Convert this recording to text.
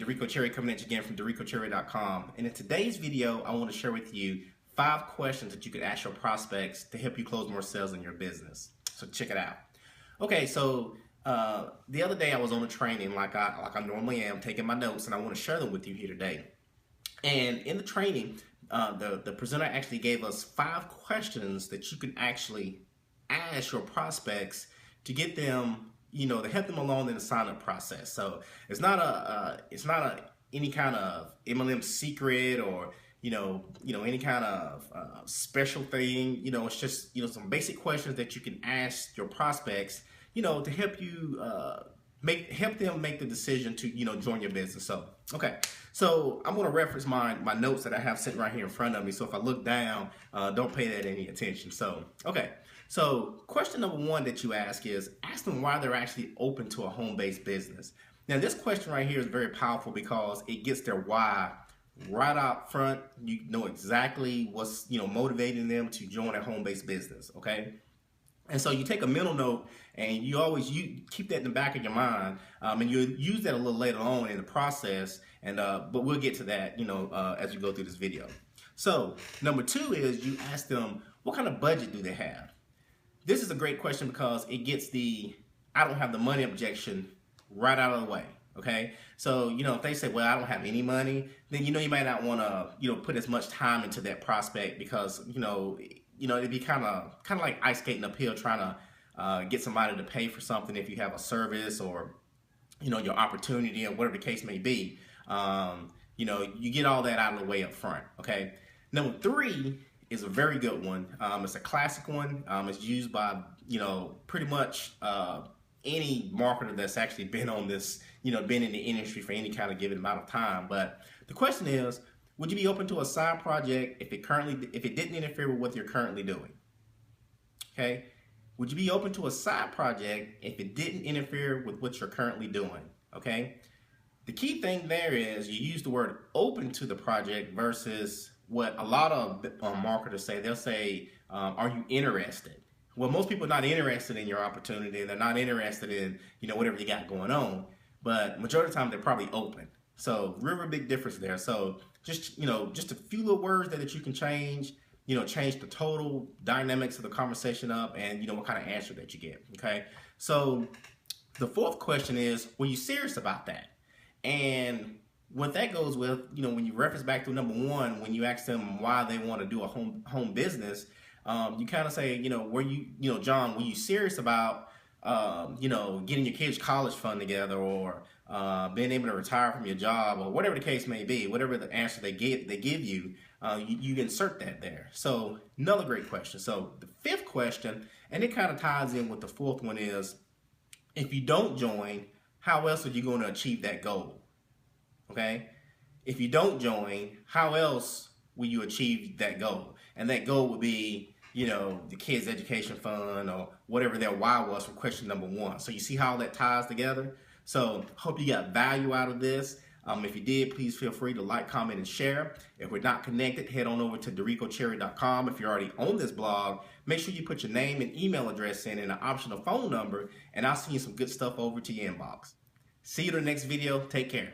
Derico Cherry coming at you again from DericoCherry.com. And in today's video, I want to share with you 5 questions that you could ask your prospects to help you close more sales in your business. So check it out. Okay, so the other day I was on a training like I normally am, taking my notes, and I want to share them with you here today. And in the training, the presenter actually gave us 5 questions that you can actually ask your prospects to get them, to help them along in the sign-up process. So it's not any kind of MLM secret or any kind of special thing. It's just some basic questions that you can ask your prospects, to help you help them make the decision to join your business. So okay, so I'm going to reference my notes that I have sitting right here in front of me. So if I look down, don't pay that any attention. So okay. So question number 1 that you ask them why they're actually open to a home-based business. Now this question right here is very powerful because it gets their why right out front. You know exactly what's motivating them to join a home-based business, okay? And so you take a mental note and you keep that in the back of your mind, and you'll use that a little later on in the process, and but we'll get to that as we go through this video. So number 2 is you ask them what kind of budget do they have. This is a great question because it gets the I don't have the money objection right out of the way. Okay, so if they say, well, I don't have any money, then you might not want to put as much time into that prospect because it'd be kind of like ice skating uphill trying to get somebody to pay for something if you have a service or your opportunity or whatever the case may be. You get all that out of the way up front. Okay, number 3 is a very good one. It's a classic one. It's used by pretty much any marketer that's actually been on this, been in the industry for any kind of given amount of time. But the question is, would you be open to a side project if it didn't interfere with what you're currently doing? Okay, would you be open to a side project if it didn't interfere with what you're currently doing? Okay, the key thing there is you use the word open to the project versus what a lot of marketers say. They'll say, are you interested? Well, most people are not interested in your opportunity. They're not interested in, whatever you got going on. But majority of the time, they're probably open. So real big difference there. So just a few little words that you can change, change the total dynamics of the conversation up and, what kind of answer that you get. Okay. So the 4th question is, were you serious about that? And what that goes with, when you reference back to number 1, when you ask them why they want to do a home business, you kind of say, were you, John, were you serious about, getting your kids' college fund together or being able to retire from your job or whatever the case may be, whatever the answer they give you, you insert that there. So another great question. So the 5th question, and it kind of ties in with the 4th one, is if you don't join, how else are you going to achieve that goal? Okay, if you don't join, how else will you achieve that goal? And that goal would be, the kids' education fund or whatever their why was from question number 1. So you see how that ties together? So hope you got value out of this. If you did, please feel free to like, comment, and share. If we're not connected, head on over to DericoCherry.com. If you're already on this blog, make sure you put your name and email address in and an optional phone number, and I'll send you some good stuff over to your inbox. See you in the next video. Take care.